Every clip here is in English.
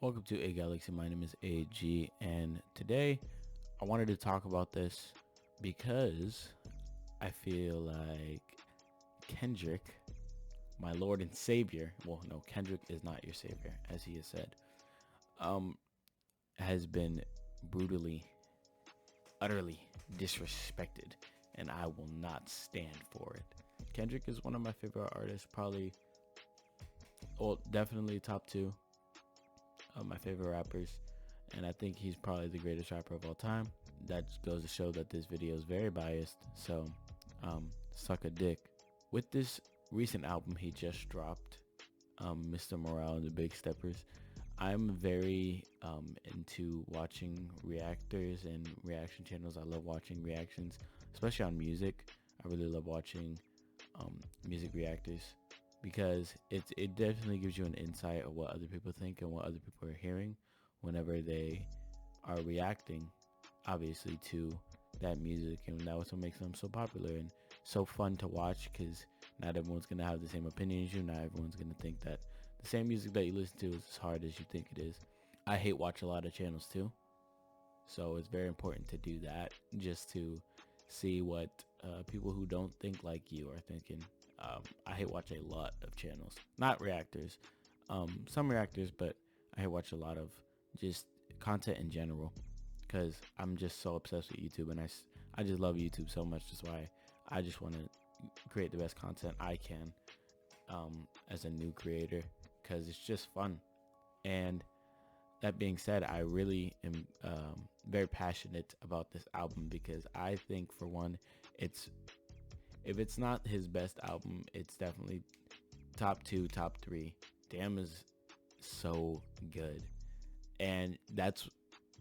Welcome to Galaxee. My name is AG, and today I wanted to talk about this because I feel like Kendrick, my Lord and Savior, well, no, Kendrick is not your Savior, as he has said, um, has been brutally, utterly disrespected, and I will not stand for it. Kendrick is one of my favorite artists, probably, well, definitely top two of my favorite rappers, and I think he's probably the greatest rapper of all time. That just goes to show that this video is very biased, so suck a dick. With this recent album he just dropped, Mr. Morale and the Big Steppers, I'm very into watching reactors and reaction channels. I love watching reactions, especially on music. I really love watching music reactors because it definitely gives you an insight of what other people think and what other people are hearing whenever they are reacting, obviously, to that music, and that was what makes them so popular and so fun to watch, because not everyone's gonna have the same opinion as you. Not everyone's gonna think that the same music that you listen to is as hard as you think it is. I hate watch a lot of channels too, so it's very important to do that just to see what people who don't think like you are thinking. I hate watch a lot of channels, not reactors, some reactors, but I hate watch a lot of just content in general because I'm just so obsessed with YouTube, and I just love YouTube so much. That's why I just want to create the best content I can as a new creator, because it's just fun. And that being said, I really am very passionate about this album because I think, for one, it's if it's not his best album, it's definitely top two, top three. Damn is so good, and that's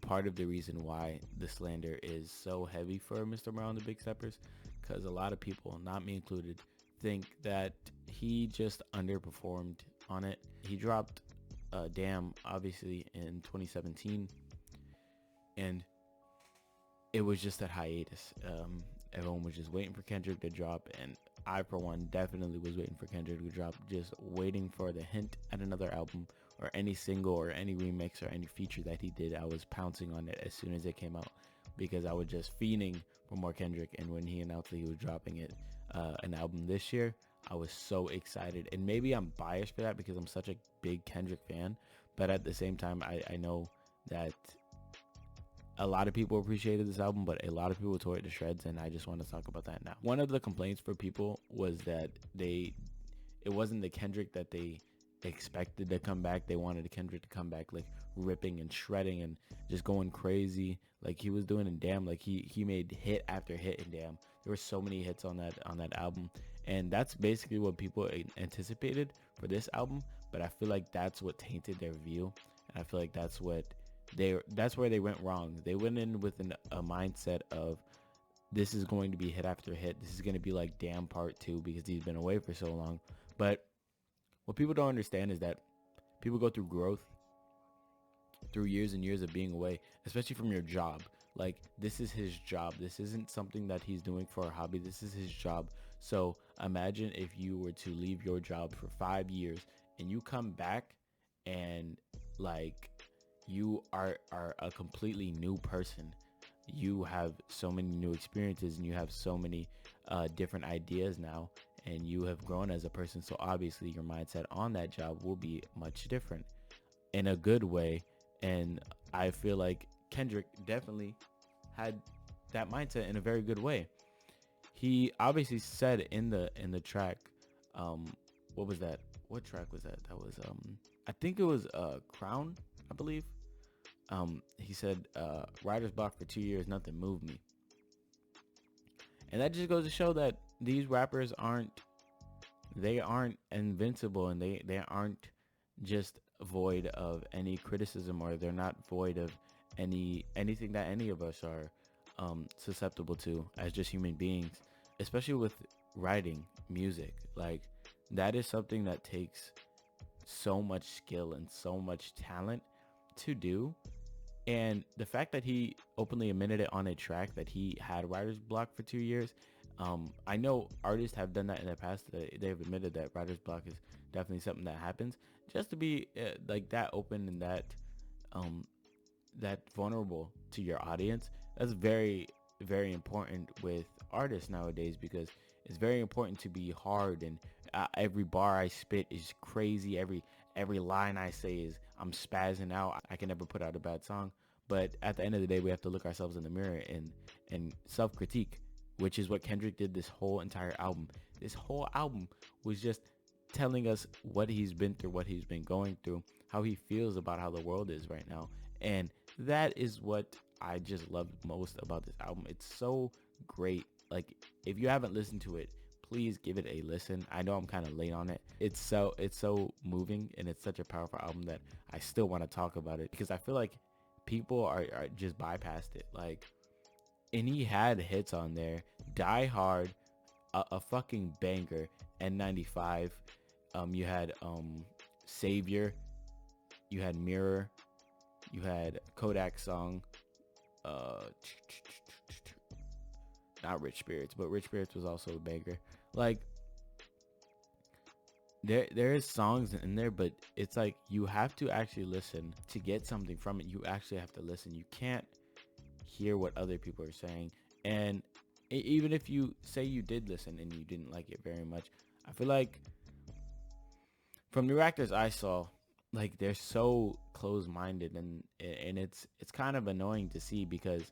part of the reason why the slander is so heavy for Mr. Morale and the Big Steppers, because a lot of people, not me included, think that he just underperformed on it. He dropped Damn, obviously, in 2017, and it was just that hiatus. Everyone was just waiting for Kendrick to drop, and I, for one, definitely was waiting for Kendrick to drop, just waiting for the hint at another album or any single or any remix or any feature that he did. I was pouncing on it as soon as it came out because I was just fiending for more Kendrick. And when he announced that he was dropping an album this year, I was so excited. And maybe I'm biased for that because I'm such a big Kendrick fan, but at the same time, I know that a lot of people appreciated this album, but a lot of people tore it to shreds, and I just want to talk about that now. One of the complaints for people was that it wasn't the Kendrick that they expected to come back. They wanted Kendrick to come back like ripping and shredding and just going crazy like he was doing in Damn. Like he made hit after hit in Damn. There were so many hits on that album, and that's basically what people anticipated for this album. But I feel like that's what tainted their view, and I feel like that's where they went wrong. They went in with a mindset of, this is going to be hit after hit. This is going to be like Damn Part 2 because he's been away for so long. But what people don't understand is that people go through growth through years and years of being away, especially from your job. Like, this is his job. This isn't something that he's doing for a hobby. This is his job. So imagine if you were to leave your job for 5 years and you come back and like you are a completely new person. You have so many new experiences and you have so many different ideas now, and you have grown as a person. So obviously your mindset on that job will be much different in a good way. And I feel like Kendrick definitely had that mindset in a very good way. He obviously said in the track, what was that? What track was that? That was I think it was Crown, I believe. He said, writer's block for 2 years, nothing moved me. And that just goes to show that these rappers aren't invincible, and they aren't just void of any criticism, or they're not void of anything that any of us are susceptible to as just human beings, especially with writing music. Like, that is something that takes so much skill and so much talent to do. And the fact that he openly admitted it on a track that he had writer's block for 2 years, I know artists have done that in the past. They've admitted that writer's block is definitely something that happens. Just to be like that open and that um that vulnerable to your audience. That's very, very important with artists nowadays, because it's very important to be hard, and every bar I spit is crazy. Every line I say is I'm spazzing out. I can never put out a bad song. But at the end of the day, we have to look ourselves in the mirror and self-critique, which is what Kendrick did this whole entire album. This whole album was just telling us what he's been through, what he's been going through, how he feels about how the world is right now. And that is what I just love most about this album. It's so great. Like, if you haven't listened to it, please give it a listen. I know I'm kind of late on it. It's so moving, and it's such a powerful album that I still want to talk about it, because I feel like people are just bypassed it. Like, and he had hits on there. Die Hard, a fucking banger. N95. You had Savior. You had Mirror. You had Kodak song. Not Rich Spirits, but Rich Spirits was also a banger. Like, there is songs in there, but it's like you have to actually listen to get something from it. You actually have to listen. You can't hear what other people are saying. And even if you say you did listen and you didn't like it very much, I feel like from the actors I saw, like, they're so close-minded, and it's kind of annoying to see, because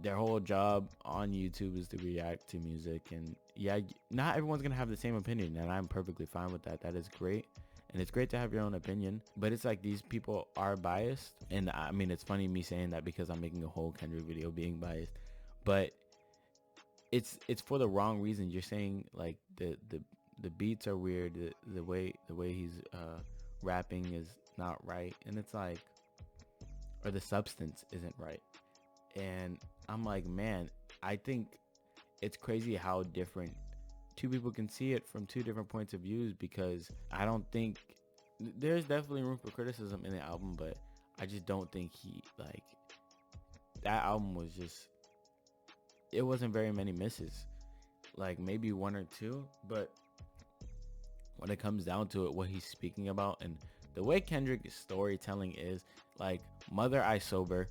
their whole job on YouTube is to react to music. And yeah, not everyone's gonna have the same opinion, and I'm perfectly fine with that. That is great, and it's great to have your own opinion. But it's like these people are biased, and I mean, it's funny me saying that because I'm making a whole Kendrick video being biased, but it's for the wrong reason. You're saying like the beats are weird, the way he's rapping is not right, and it's like, or the substance isn't right. And I'm like, man, I think it's crazy how different two people can see it from two different points of views, because I don't think there's definitely room for criticism in the album, but I just don't think like, that album was just, it wasn't very many misses, like maybe one or two. But when it comes down to it, what he's speaking about and the way Kendrick's storytelling is, like Mother I Sober,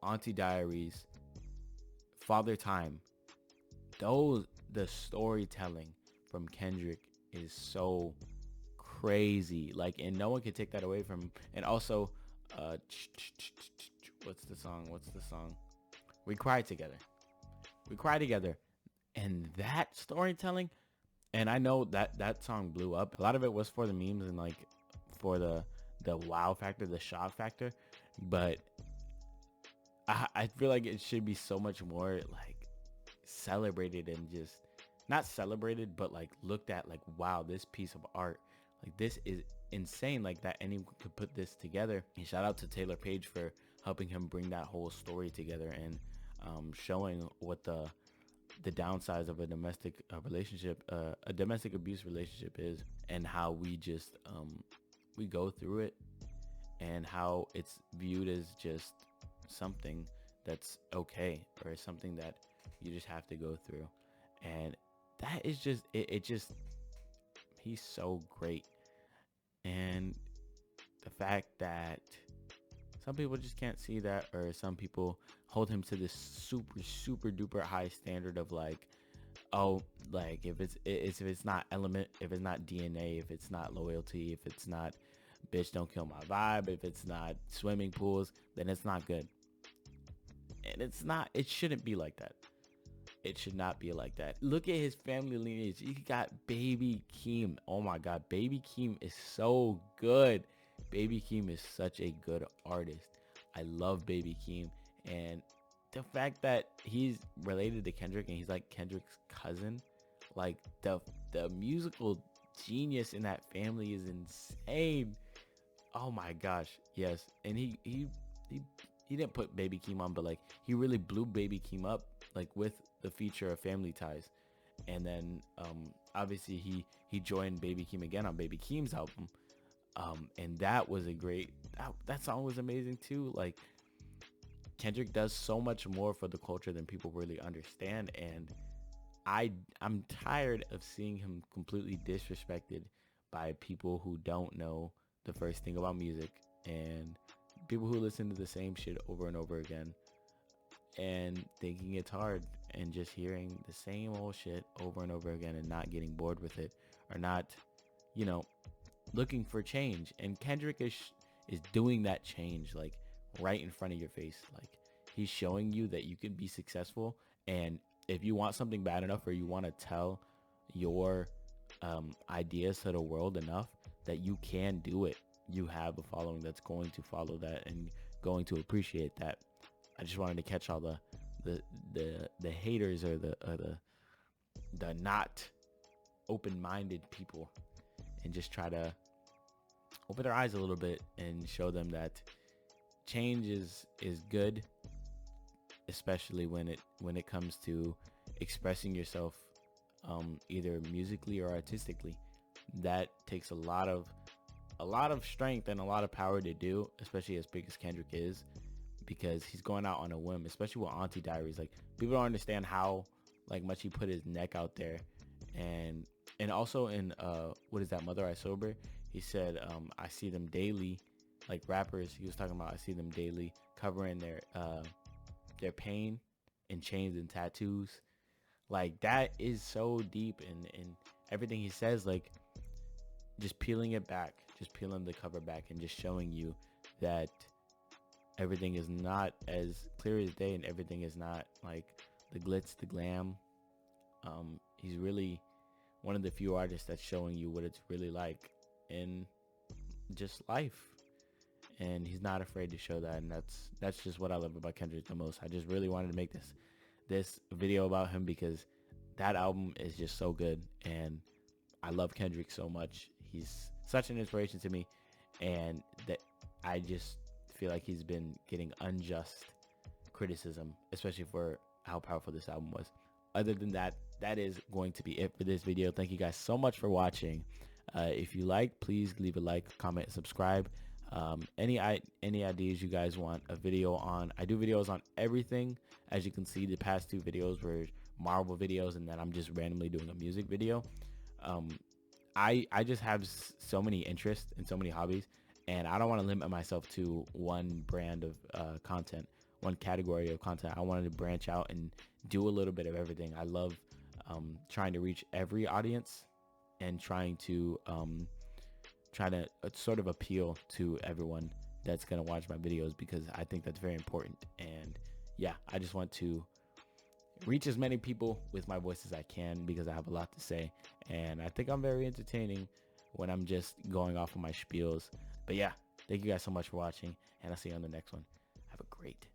Auntie Diaries, Father Time, the storytelling from Kendrick is so crazy. Like, and no one can take that away from him. And also, what's the song? We Cry Together. We Cry Together. And that storytelling, and I know that song blew up. A lot of it was for the memes and like for the wow factor, the shock factor. But I feel like it should be so much more like celebrated, and just not celebrated, but like looked at like, wow, this piece of art, like this is insane, like that anyone could put this together. And shout out to Taylor Page for helping him bring that whole story together, and showing what the downsides of a domestic relationship, a domestic abuse relationship is, and how we just we go through it, and how it's viewed as just something that's okay, or something that you just have to go through. And that is just it just, he's so great. And the fact that some people just can't see that, or some people hold him to this super duper high standard of like, oh, like if it's not element, if it's not DNA, if it's not loyalty, if it's not bitch don't kill my vibe, if it's not swimming pools, then it's not good. And it's not, it shouldn't be like that. It should not be like that. Look at his family lineage. He got Baby Keem. Oh my god, Baby Keem is so good. Baby Keem is such a good artist. I love Baby Keem. And the fact that he's related to Kendrick and he's like Kendrick's cousin, like the musical genius in that family is insane. Oh my gosh, yes. And he didn't put Baby Keem on, but like he really blew Baby Keem up, like with the feature of Family Ties. And then obviously he joined Baby Keem again on Baby Keem's album. And that was a great, that song was amazing too. Like, Kendrick does so much more for the culture than people really understand, and I'm tired of seeing him completely disrespected by people who don't know the first thing about music, and people who listen to the same shit over and over again and thinking it's hard, and just hearing the same old shit over and over again and not getting bored with it, or not, you know, looking for change. And Kendrick is doing that change, like, right in front of your face. Like, he's showing you that you can be successful, and if you want something bad enough, or you want to tell your ideas to the world enough, that you can do it. You have a following that's going to follow that and going to appreciate that. I just wanted to catch all the haters, or the not open-minded people, and just try to open their eyes a little bit and show them that change is good, especially when it comes to expressing yourself, either musically or artistically. That takes a lot of strength and a lot of power to do, especially as big as Kendrick is, because he's going out on a whim, especially with Auntie Diaries. Like, people don't understand how, like, much he put his neck out there. And also in what is that, Mother I Sober, he said, I see them daily, like rappers he was talking about, I see them daily covering their pain in chains and tattoos. Like, that is so deep, and everything he says, like, just peeling it back, just peeling the cover back, and just showing you that everything is not as clear as day, and everything is not like the glitz, the glam. He's really one of the few artists that's showing you what it's really like in just life, and he's not afraid to show that. And that's just what I love about Kendrick the most. I just really wanted to make this video about him, because that album is just so good, and I love Kendrick so much. He's such an inspiration to me, and that I just feel like he's been getting unjust criticism, especially for how powerful this album was. Other than that, that is going to be it for this video. Thank you guys so much for watching. If you like, please leave a like, comment, subscribe. Any ideas you guys want a video on? I do videos on everything. As you can see, the past two videos were Marvel videos, and then I'm just randomly doing a music video. I just have so many interests and so many hobbies, and I don't want to limit myself to one brand of content, one category of content. I wanted to branch out and do a little bit of everything. I love trying to reach every audience, and trying to sort of appeal to everyone that's going to watch my videos, because I think that's very important. And yeah, I just want to reach as many people with my voice as I can, because I have a lot to say, and I think I'm very entertaining when I'm just going off of my spiels. But yeah, thank you guys so much for watching, and I'll see you on the next one. Have a great